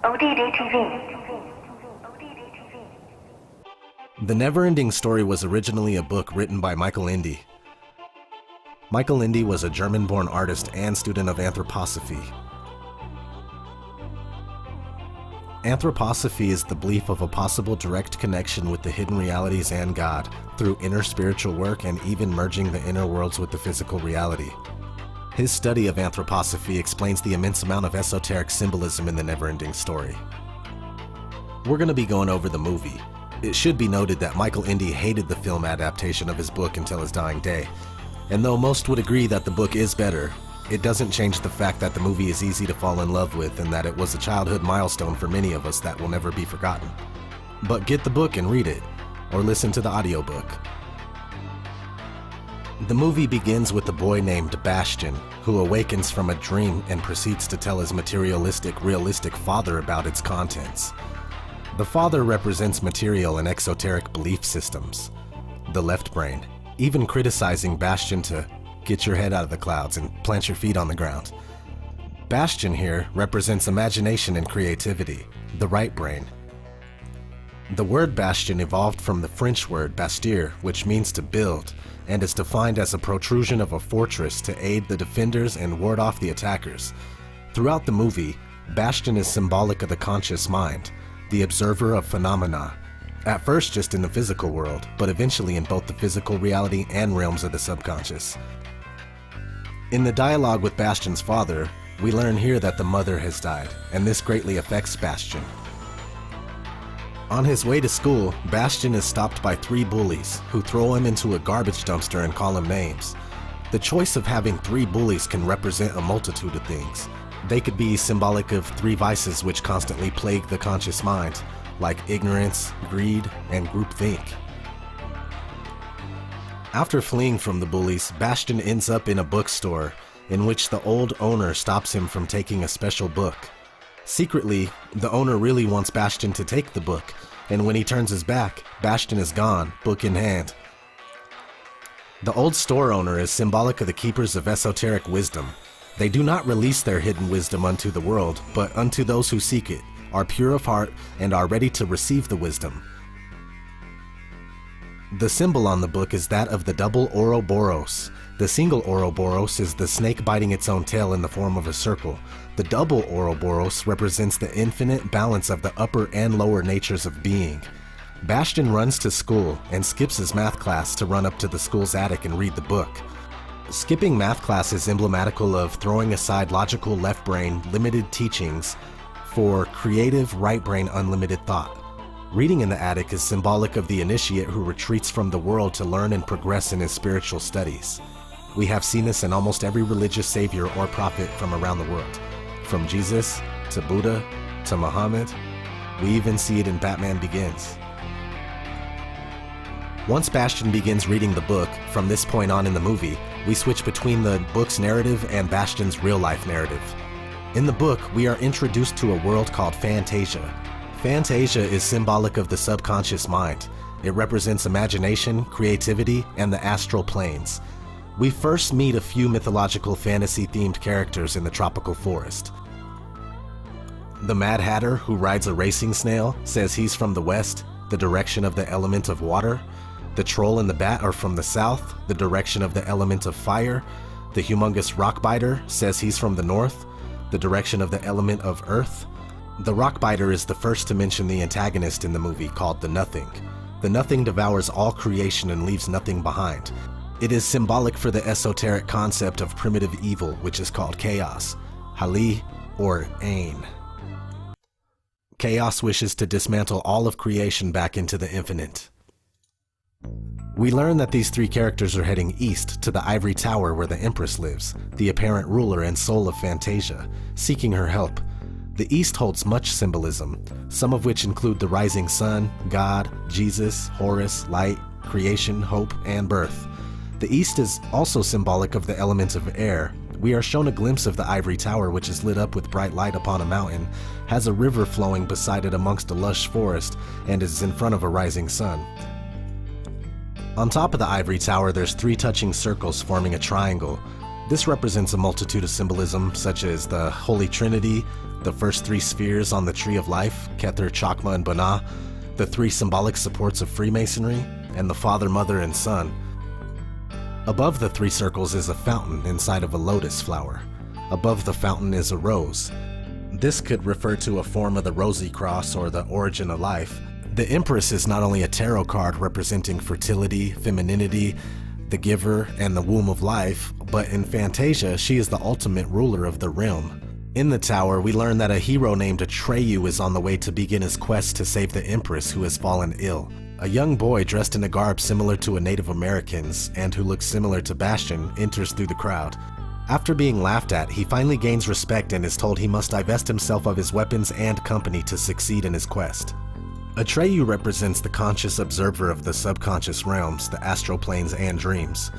O.D.D TV. The NeverEnding story was originally a book written by Michael Ende. Michael Ende was a German-born artist and student of anthroposophy. Anthroposophy is the belief of a possible direct connection with the hidden realities and God through inner spiritual work and even merging the inner worlds with the physical reality. His study of anthroposophy explains the immense amount of esoteric symbolism in the NeverEnding story. We're going to be going over the movie. It should be noted that Michael Ende hated the film adaptation of his book until his dying day. And though most would agree that the book is better, it doesn't change the fact that the movie is easy to fall in love with and that it was a childhood milestone for many of us that will never be forgotten. But get the book and read it, or listen to the audiobook. The movie begins with a boy named Bastian, who awakens from a dream and proceeds to tell his materialistic, realistic father about its contents. The father represents material and exoteric belief systems, the left brain, even criticizing Bastian to get your head out of the clouds and plant your feet on the ground. Bastian here represents imagination and creativity, the right brain. The word bastion evolved from the French word bâtir, which means to build, and is defined as a protrusion of a fortress to aid the defenders and ward off the attackers. Throughout the movie, Bastian is symbolic of the conscious mind, the observer of phenomena, at first just in the physical world, but eventually in both the physical reality and realms of the subconscious. In the dialogue with Bastian's father, we learn here that the mother has died, and this greatly affects Bastian. On his way to school, Bastian is stopped by 3 bullies who throw him into a garbage dumpster and call him names. The choice of having 3 bullies can represent a multitude of things. They could be symbolic of 3 vices which constantly plague the conscious mind, like ignorance, greed, and groupthink. After fleeing from the bullies, Bastian ends up in a bookstore in which the old owner stops him from taking a special book. Secretly, the owner really wants Bastian to take the book, and when he turns his back, Bastian is gone, book in hand. The old store owner is symbolic of the keepers of esoteric wisdom. They do not release their hidden wisdom unto the world, but unto those who seek it, are pure of heart, and are ready to receive the wisdom. The symbol on the book is that of the Double Ouroboros. The single Ouroboros is the snake biting its own tail in the form of a circle. The double Ouroboros represents the infinite balance of the upper and lower natures of being. Bastian runs to school and skips his math class to run up to the school's attic and read the book. Skipping math class is emblematical of throwing aside logical left brain limited teachings for creative right brain unlimited thought. Reading in the attic is symbolic of the initiate who retreats from the world to learn and progress in his spiritual studies. We have seen this in almost every religious savior or prophet from around the world. From Jesus, to Buddha, to Muhammad, we even see it in Batman Begins. Once Bastian begins reading the book, from this point on in the movie, we switch between the book's narrative and Bastian's real-life narrative. In the book, we are introduced to a world called Fantasia. Fantasia is symbolic of the subconscious mind. It represents imagination, creativity, and the astral planes. We first meet a few mythological fantasy-themed characters in the tropical forest. The Mad Hatter, who rides a racing snail, says he's from the west, the direction of the element of water. The Troll and the Bat are from the south, the direction of the element of fire. The humongous rock-biter says he's from the north, the direction of the element of earth. The rock-biter is the first to mention the antagonist in the movie, called the Nothing. The Nothing devours all creation and leaves nothing behind. It is symbolic for the esoteric concept of primitive evil, which is called chaos, Hali or Ain. Chaos wishes to dismantle all of creation back into the infinite. We learn that these 3 characters are heading east to the ivory tower where the Empress lives, the apparent ruler and soul of Fantasia, seeking her help. The East holds much symbolism, some of which include the rising sun, God, Jesus, Horus, light, creation, hope, and birth. The East is also symbolic of the element of air. We are shown a glimpse of the ivory tower, which is lit up with bright light upon a mountain, has a river flowing beside it amongst a lush forest, and is in front of a rising sun. On top of the ivory tower, there's 3 touching circles forming a triangle. This represents a multitude of symbolism, such as the Holy Trinity, the first 3 spheres on the Tree of Life, Kether, Chakma, and Banah, the 3 symbolic supports of Freemasonry, and the Father, Mother, and Son. Above the 3 circles is a fountain inside of a lotus flower. Above the fountain is a rose. This could refer to a form of the rosy cross or the origin of life. The Empress is not only a tarot card representing fertility, femininity, the giver, and the womb of life, but in Fantasia, she is the ultimate ruler of the realm. In the tower, we learn that a hero named Atreyu is on the way to begin his quest to save the Empress who has fallen ill. A young boy dressed in a garb similar to a Native American's and who looks similar to Bastion enters through the crowd. After being laughed at, he finally gains respect and is told he must divest himself of his weapons and company to succeed in his quest. Atreyu represents the conscious observer of the subconscious realms, the astral planes, and dreams.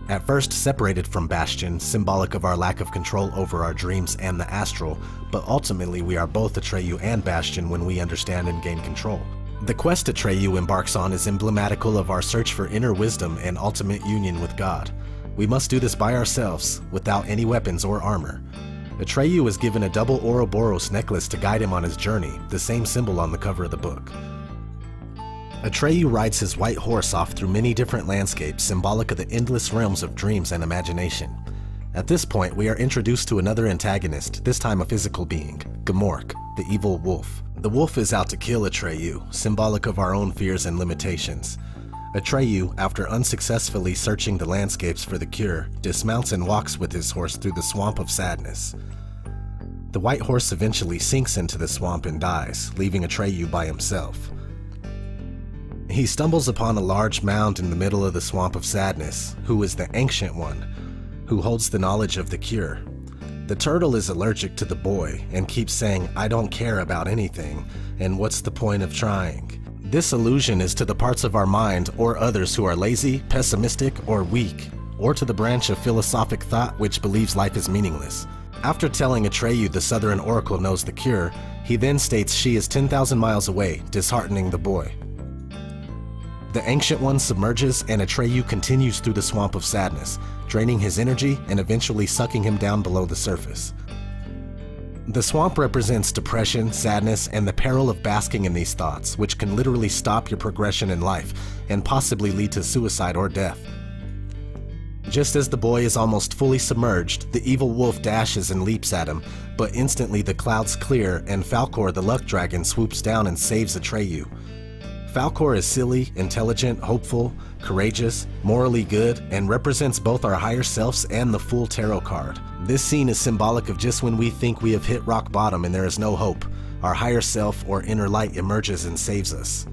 At first separated from Bastion, symbolic of our lack of control over our dreams and the astral, but ultimately we are both Atreyu and Bastion when we understand and gain control. The quest Atreyu embarks on is emblematical of our search for inner wisdom and ultimate union with God. We must do this by ourselves, without any weapons or armor. Atreyu is given a Double Ouroboros necklace to guide him on his journey, the same symbol on the cover of the book. Atreyu rides his white horse off through many different landscapes, symbolic of the endless realms of dreams and imagination. At this point, we are introduced to another antagonist, this time a physical being, Gmork, the evil wolf. The wolf is out to kill Atreyu, symbolic of our own fears and limitations. Atreyu, after unsuccessfully searching the landscapes for the cure, dismounts and walks with his horse through the swamp of sadness. The white horse eventually sinks into the swamp and dies, leaving Atreyu by himself. He stumbles upon a large mound in the middle of the swamp of sadness, who is the Ancient One, who holds the knowledge of the cure. The turtle is allergic to the boy and keeps saying, "I don't care about anything, and what's the point of trying?" This allusion is to the parts of our mind or others who are lazy, pessimistic, or weak, or to the branch of philosophic thought which believes life is meaningless. After telling Atreyu the Southern Oracle knows the cure, he then states she is 10,000 miles away, disheartening the boy. The Ancient One submerges and Atreyu continues through the swamp of sadness, draining his energy and eventually sucking him down below the surface. The swamp represents depression, sadness, and the peril of basking in these thoughts, which can literally stop your progression in life and possibly lead to suicide or death. Just as the boy is almost fully submerged, the evil wolf dashes and leaps at him, but instantly the clouds clear and Falkor the luck dragon swoops down and saves Atreyu. Falkor is silly, intelligent, hopeful, courageous, morally good, and represents both our higher selves and the Fool Tarot card. This scene is symbolic of just when we think we have hit rock bottom and there is no hope, our higher self or inner light emerges and saves us.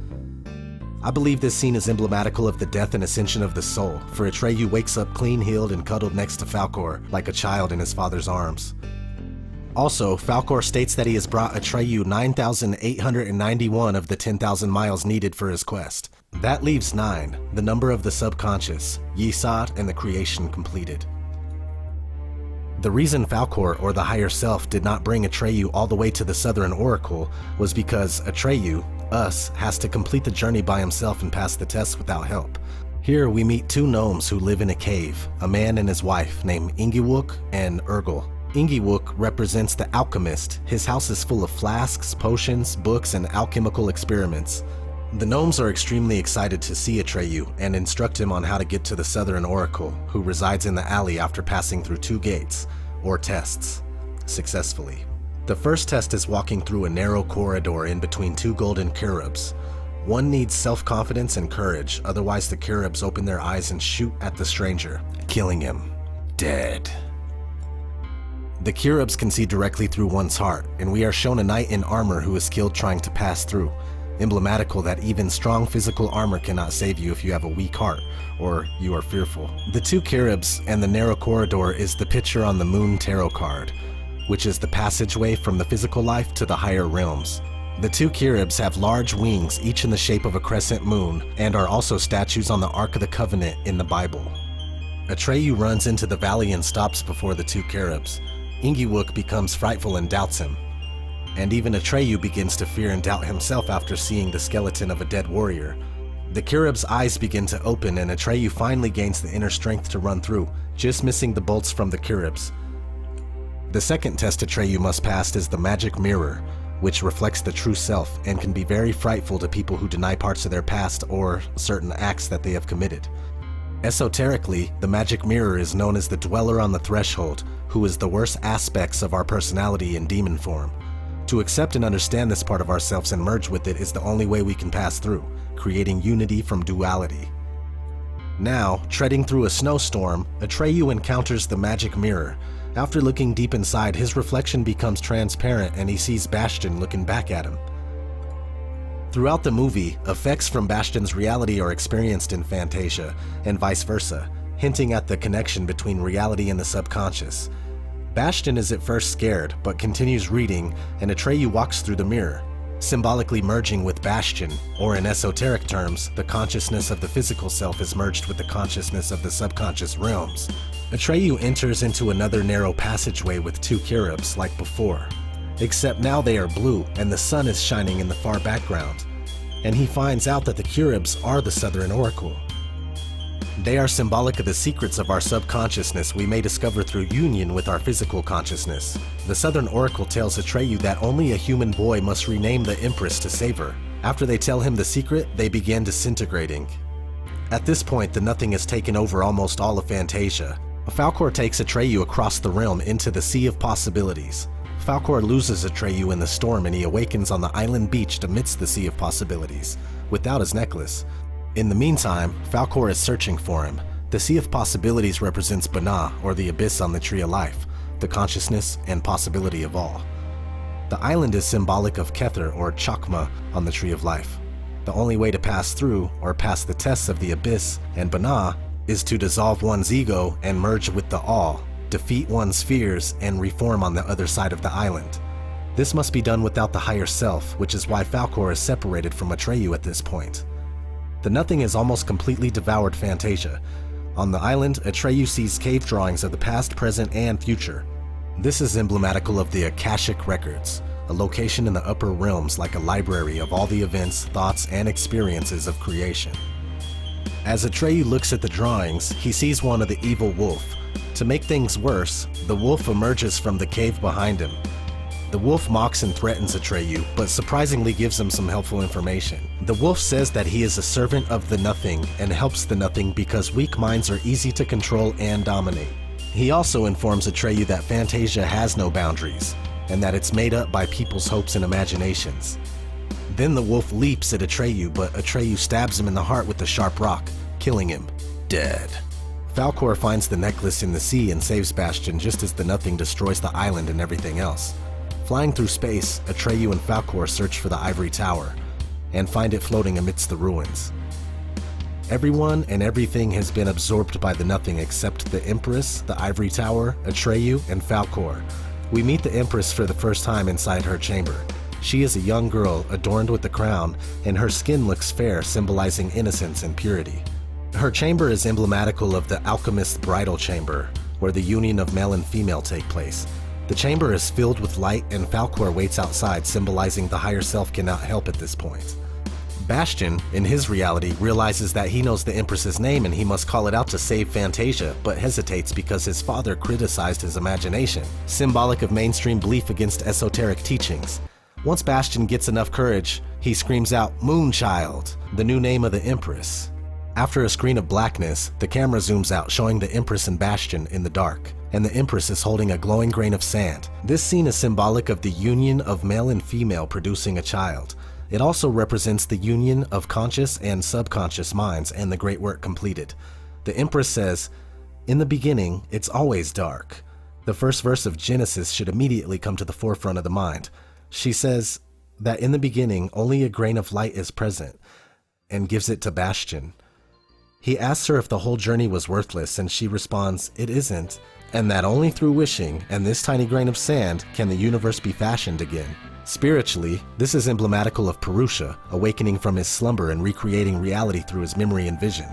I believe this scene is emblematical of the death and ascension of the soul, for Atreyu wakes up clean-healed and cuddled next to Falkor, like a child in his father's arms. Also, Falkor states that he has brought Atreyu 9,891 of the 10,000 miles needed for his quest. That leaves 9, the number of the subconscious, Yesod, and the creation completed. The reason Falkor, or the higher self, did not bring Atreyu all the way to the Southern Oracle was because Atreyu, us, has to complete the journey by himself and pass the test without help. Here we meet 2 gnomes who live in a cave, a man and his wife named Ingiwook and Urgel. Ingiwook represents the alchemist. His house is full of flasks, potions, books, and alchemical experiments. The gnomes are extremely excited to see Atreyu and instruct him on how to get to the Southern Oracle, who resides in the alley after passing through 2 gates, or tests, successfully. The first test is walking through a narrow corridor in between 2 golden cherubs. One needs self-confidence and courage, otherwise the cherubs open their eyes and shoot at the stranger, killing him. Dead. The cherubs can see directly through one's heart, and we are shown a knight in armor who is skilled trying to pass through, emblematical that even strong physical armor cannot save you if you have a weak heart, or you are fearful. The 2 cherubs and the narrow corridor is the picture on the Moon Tarot card, which is the passageway from the physical life to the higher realms. The 2 cherubs have large wings, each in the shape of a crescent moon, and are also statues on the Ark of the Covenant in the Bible. Atreyu runs into the valley and stops before the 2 cherubs. Ingiwook becomes frightful and doubts him. And even Atreyu begins to fear and doubt himself after seeing the skeleton of a dead warrior. The cherub's eyes begin to open and Atreyu finally gains the inner strength to run through, just missing the bolts from the cherubs. The second test Atreyu must pass is the magic mirror, which reflects the true self and can be very frightful to people who deny parts of their past or certain acts that they have committed. Esoterically, the magic mirror is known as the dweller on the threshold, who is the worst aspects of our personality in demon form. To accept and understand this part of ourselves and merge with it is the only way we can pass through, creating unity from duality. Now, treading through a snowstorm, Atreyu encounters the magic mirror. After looking deep inside, his reflection becomes transparent and he sees Bastion looking back at him. Throughout the movie, effects from Bastion's reality are experienced in Fantasia, and vice versa, hinting at the connection between reality and the subconscious. Bastion is at first scared, but continues reading, and Atreyu walks through the mirror, symbolically merging with Bastion, or in esoteric terms, the consciousness of the physical self is merged with the consciousness of the subconscious realms. Atreyu enters into another narrow passageway with two cherubs like before, except now they are blue and the sun is shining in the far background, and he finds out that the cherubs are the Southern Oracle. They are symbolic of the secrets of our subconsciousness we may discover through union with our physical consciousness. The Southern Oracle tells Atreyu that only a human boy must rename the Empress to save her. After they tell him the secret, they begin disintegrating. At this point, the Nothing has taken over almost all of Fantasia. Falkor takes Atreyu across the realm into the Sea of Possibilities. Falkor loses Atreyu in the storm and he awakens on the island beach amidst the Sea of Possibilities, without his necklace. In the meantime, Falkor is searching for him. The Sea of Possibilities represents Bana, or the abyss on the Tree of Life, the consciousness and possibility of all. The island is symbolic of Kether, or Chakma, on the Tree of Life. The only way to pass through, or pass the tests of the abyss and Bana, is to dissolve one's ego and merge with the all, defeat one's fears, and reform on the other side of the island. This must be done without the higher self, which is why Falkor is separated from Atreyu at this point. The Nothing has almost completely devoured Fantasia. On the island, Atreyu sees cave drawings of the past, present, and future. This is emblematical of the Akashic Records, a location in the upper realms like a library of all the events, thoughts, and experiences of creation. As Atreyu looks at the drawings, he sees one of the evil wolf. To make things worse, the wolf emerges from the cave behind him. The wolf mocks and threatens Atreyu, but surprisingly gives him some helpful information. The wolf says that he is a servant of the Nothing and helps the Nothing because weak minds are easy to control and dominate. He also informs Atreyu that Fantasia has no boundaries, and that it's made up by people's hopes and imaginations. Then the wolf leaps at Atreyu, but Atreyu stabs him in the heart with a sharp rock, killing him dead. Falkor finds the necklace in the sea and saves Bastion just as the Nothing destroys the island and everything else. Flying through space, Atreyu and Falkor search for the Ivory Tower, and find it floating amidst the ruins. Everyone and everything has been absorbed by the Nothing except the Empress, the Ivory Tower, Atreyu, and Falkor. We meet the Empress for the first time inside her chamber. She is a young girl adorned with the crown, and her skin looks fair, symbolizing innocence and purity. Her chamber is emblematical of the alchemist's bridal chamber, where the union of male and female take place. The chamber is filled with light and Falkor waits outside, symbolizing the higher self cannot help at this point. Bastion, in his reality, realizes that he knows the Empress's name and he must call it out to save Fantasia, but hesitates because his father criticized his imagination, symbolic of mainstream belief against esoteric teachings. Once Bastion gets enough courage, he screams out, "Moonchild," the new name of the Empress. After a screen of blackness, the camera zooms out showing the Empress and Bastion in the dark, and the Empress is holding a glowing grain of sand. This scene is symbolic of the union of male and female producing a child. It also represents the union of conscious and subconscious minds and the great work completed. The Empress says, "In the beginning, it's always dark." The first verse of Genesis should immediately come to the forefront of the mind. She says that in the beginning, only a grain of light is present, and gives it to Bastion. He asks her if the whole journey was worthless, and she responds, "It isn't," and that only through wishing and this tiny grain of sand can the universe be fashioned again. Spiritually, this is emblematical of Purusha, awakening from his slumber and recreating reality through his memory and vision.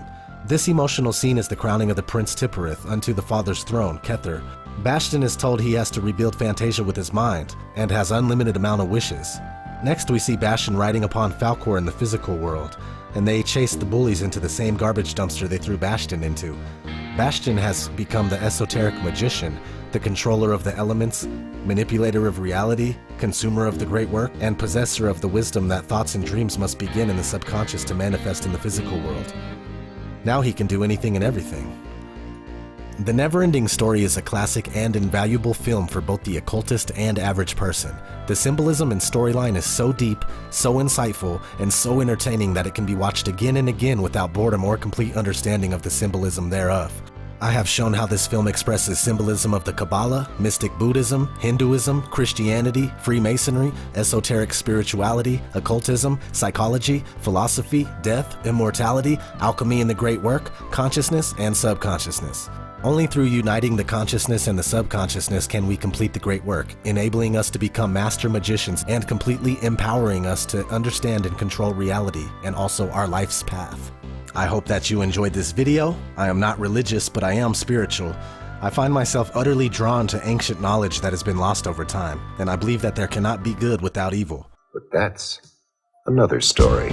This emotional scene is the crowning of the Prince Tipperith unto the father's throne, Kether. Bastion is told he has to rebuild Fantasia with his mind, and has unlimited amount of wishes. Next we see Bastion riding upon Falkor in the physical world, and they chase the bullies into the same garbage dumpster they threw Bastion into. Bastion has become the esoteric magician, the controller of the elements, manipulator of reality, consumer of the great work, and possessor of the wisdom that thoughts and dreams must begin in the subconscious to manifest in the physical world. Now he can do anything and everything. The NeverEnding story is a classic and invaluable film for both the occultist and average person. The symbolism and storyline is so deep, so insightful, and so entertaining that it can be watched again and again without boredom or complete understanding of the symbolism thereof. I have shown how this film expresses symbolism of the Kabbalah, mystic Buddhism, Hinduism, Christianity, Freemasonry, esoteric spirituality, occultism, psychology, philosophy, death, immortality, alchemy and the great work, consciousness, and subconsciousness. Only through uniting the consciousness and the subconsciousness can we complete the great work, enabling us to become master magicians and completely empowering us to understand and control reality and also our life's path. I hope that you enjoyed this video. I am not religious, but I am spiritual. I find myself utterly drawn to ancient knowledge that has been lost over time, and I believe that there cannot be good without evil. But that's another story.